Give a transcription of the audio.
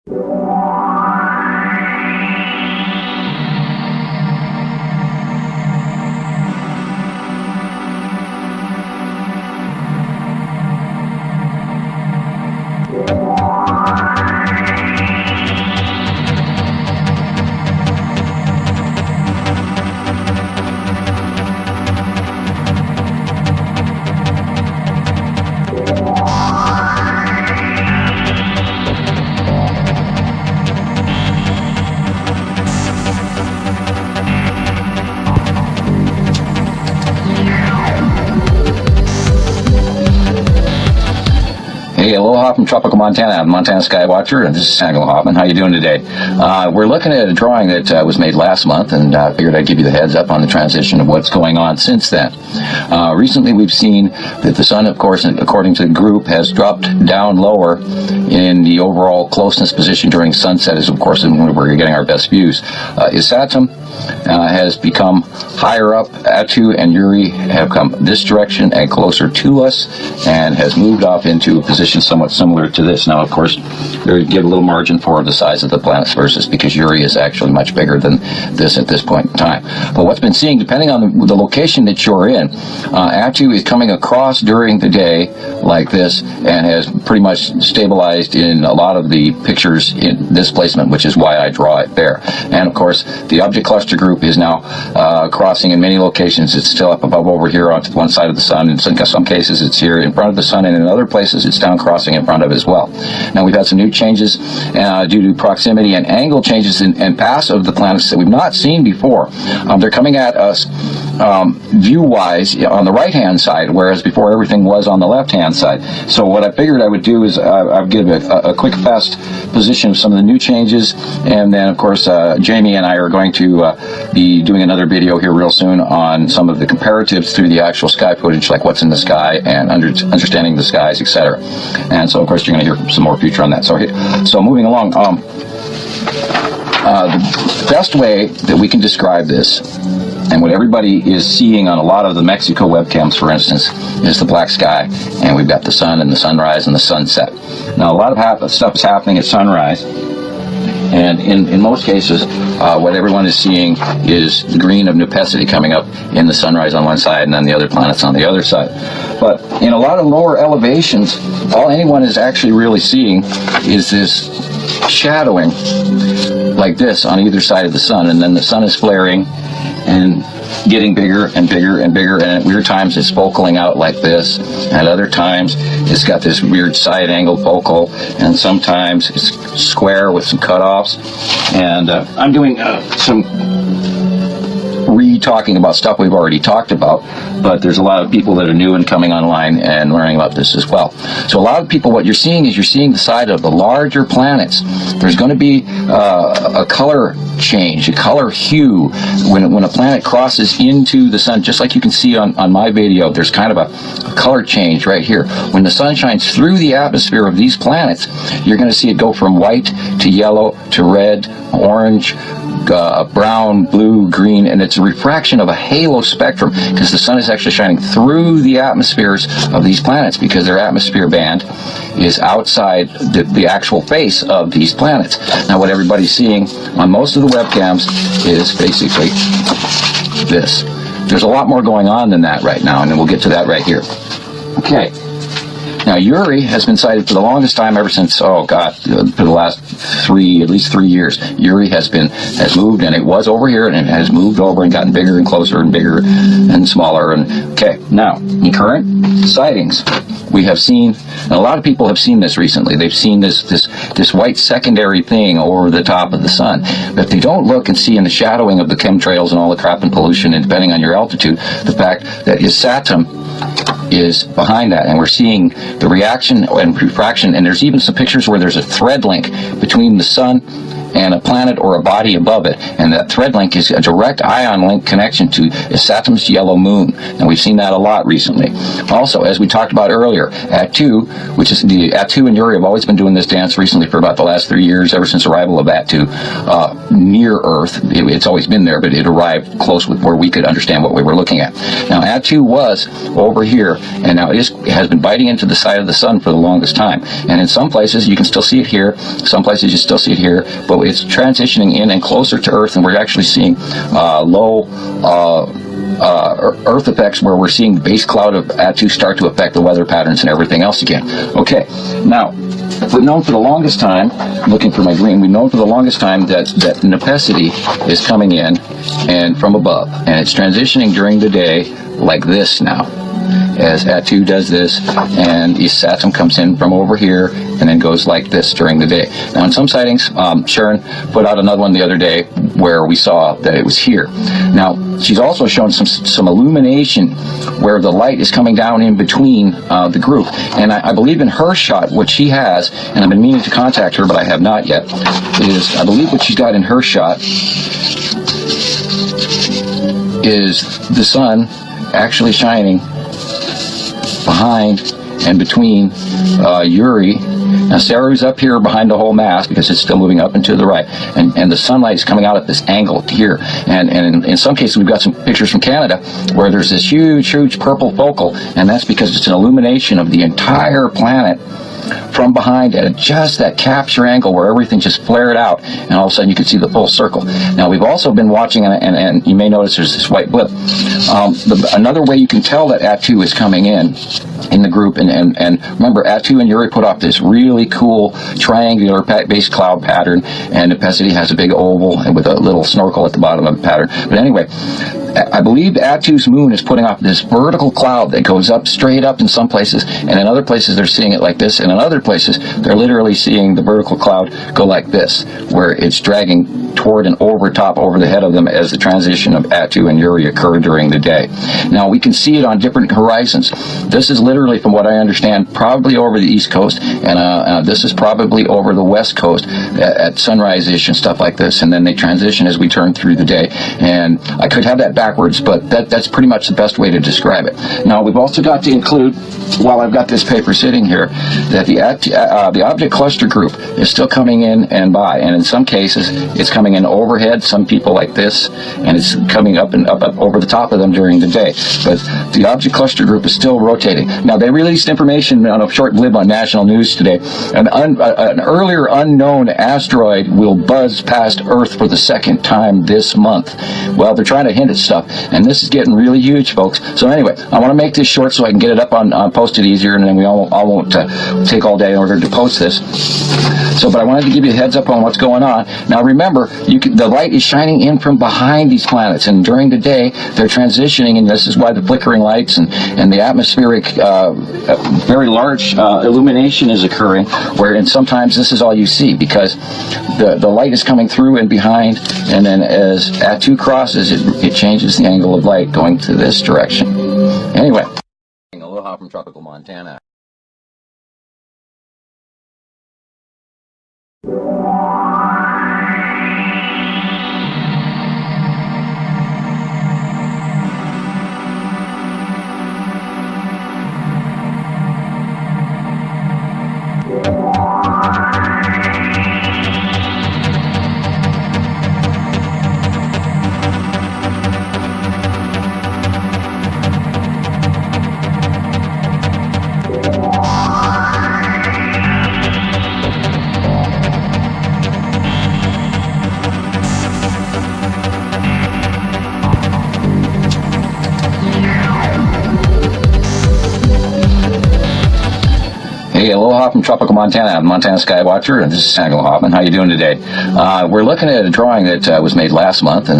Hey, aloha from tropical Montana. I'm Montana Skywatcher, and this is Hofman. How you doing today? We're looking at a drawing that was made last month, and I figured I'd give you the heads up on the transition of what's going on since then. Recently, we've seen that the sun, of course, according to the group, has dropped down lower in the overall closeness position during sunset, is of course when we're getting our best views. Isatum has become higher up. Atu and Yuri have come this direction and closer to us, and has moved off into a position somewhat similar to this. Now, of course, they give a little margin for the size of the planets versus, because Yuri is actually much bigger than this at this point in time. But what's been seen, depending on the location that you're in, Atu is coming across during the day like this, and has pretty much stabilized in a lot of the pictures in this placement, which is why I draw it there. And of course, the object cluster group is now crossing in many locations. It's still up above over here on one side of the sun. In some cases, it's here in front of the sun, and in other places, it's down crossing in front of it as well. Now, we've had some new changes due to proximity and angle changes and paths of the planets that we've not seen before. They're coming at us view-wise on the right-hand side, whereas before everything was on the left-hand side. So what I figured I would do is I'll give a quick fast position of some of the new changes, and then, of course, Jamie and I are going to be doing another video here real soon on some of the comparatives through the actual sky footage, like what's in the sky and understanding the skies, etc. And so, of course, you're going to hear some more future on that. So moving along, the best way that we can describe this, and what everybody is seeing on a lot of the Mexico webcams, for instance, is the black sky, and we've got the sun and the sunrise and the sunset. Now, a lot of stuff is happening at sunrise, and in most cases, what everyone is seeing is the green of Nupesity coming up in the sunrise on one side, and then the other planets on the other side. But in a lot of lower elevations, all anyone is actually really seeing is this shadowing like this on either side of the sun, and then the sun is flaring and getting bigger and bigger and bigger, and at weird times it's focaling out like this, and at other times it's got this weird side angle focal, and sometimes it's square with some cutoffs. And I'm doing some re-talking about stuff we've already talked about, but there's a lot of people that are new and coming online and learning about this as well. So a lot of people, what you're seeing is you're seeing the side of the larger planets. There's going to be a color change, a color hue when a planet crosses into the sun, just like you can see on my video. There's kind of a color change right here. When the sun shines through the atmosphere of these planets, you're going to see it go from white to yellow to red, orange, brown, blue, green, and it's a refraction of a halo spectrum, because the sun is actually shining through the atmospheres of these planets, because their atmosphere band is outside the actual face of these planets. Now, what everybody's seeing on most of the webcams is basically this. There's a lot more going on than that right now, and we'll get to that right here. Okay. Now, Yuri has been sighted for the longest time, ever since, for the last at least three years. Yuri has moved, and it was over here, and it has moved over and gotten bigger and closer and bigger and smaller. And okay, now, in current sightings, we have seen, and a lot of people have seen this recently, they've seen this white secondary thing over the top of the sun. But if they don't look and see in the shadowing of the chemtrails and all the crap and pollution, and depending on your altitude, the fact that Isatum is behind that, and we're seeing the reaction and refraction, and there's even some pictures where there's a thread link between the sun and a planet or a body above it, and that thread link is a direct ion link connection to Saturn's yellow moon, and we've seen that a lot recently. Also, as we talked about earlier, Atu, which is the Atu and Uri have always been doing this dance recently for about the last 3 years, ever since arrival of Atu near Earth. It's always been there, but it arrived close with where we could understand what we were looking at. Now, Atu was over here, and now it has been biting into the side of the sun for the longest time, and in some places you can still see it here, some places you still see it here, but it's transitioning in and closer to Earth, and we're actually seeing low Earth effects where we're seeing the base cloud of Atu start to affect the weather patterns and everything else again. Okay, now, we've known for the longest time, looking for my green, we've known for the longest time that Nepacity is coming in and from above, and it's transitioning during the day like this now, as Atu does this, and East Saturn comes in from over here and then goes like this during the day. Now, in some sightings, Sharon put out another one the other day where we saw that it was here. Now, she's also shown some illumination where the light is coming down in between the group, and I believe in her shot, what she has, and I've been meaning to contact her, but I have not yet, is I believe what she's got in her shot is the sun actually shining behind and between Uri. Now, Saru's up here behind the whole mass because it's still moving up and to the right, and the sunlight is coming out at this angle here, and in some cases we've got some pictures from Canada where there's this huge purple focal, and that's because it's an illumination of the entire planet from behind at just that capture angle where everything just flared out, and all of a sudden you can see the full circle. Now, we've also been watching, and you may notice there's this white blip. Another way you can tell that Atu is coming in the group, and remember, Atu and Uri put off this really cool triangular base cloud pattern, and Nepacity has a big oval and with a little snorkel at the bottom of the pattern. But anyway, I believe Atu's moon is putting off this vertical cloud that goes up, straight up in some places, and in other places they're seeing it like this, and in other places they're literally seeing the vertical cloud go like this, where it's dragging toward and over the head of them as the transition of Atu and Uri occur during the day. Now, we can see it on different horizons. This is literally, from what I understand, probably over the East Coast, and this is probably over the West Coast at sunrise-ish and stuff like this, and then they transition as we turn through the day. And I could have that backwards, but that's pretty much the best way to describe it. Now, we've also got to include, while I've got this paper sitting here, that the object cluster group is still coming in and by, and in some cases it's coming in overhead, some people like this, and it's coming up and up over the top of them during the day. But the object cluster group is still rotating. Now, they released information on a short blip on national news today. An earlier unknown asteroid will buzz past Earth for the second time this month. Well, they're trying to hint at stuff, and this is getting really huge, folks. So anyway, I want to make this short so I can get it up on post it easier, and then we all won't take all day in order to post this. So, but I wanted to give you a heads up on what's going on. Now, remember, the light is shining in from behind these planets, and during the day they're transitioning, and this is why the flickering lights and the atmospheric very large illumination is occurring, where sometimes this is all you see because the light is coming through and behind, and then as Atu crosses, it changes the angle of light going to this direction. Anyway, aloha from tropical Montana. Hey, aloha from tropical Montana. I'm Montana Sky Watcher, and this is Hofman. How you doing today? We're looking at a drawing that was made last month, and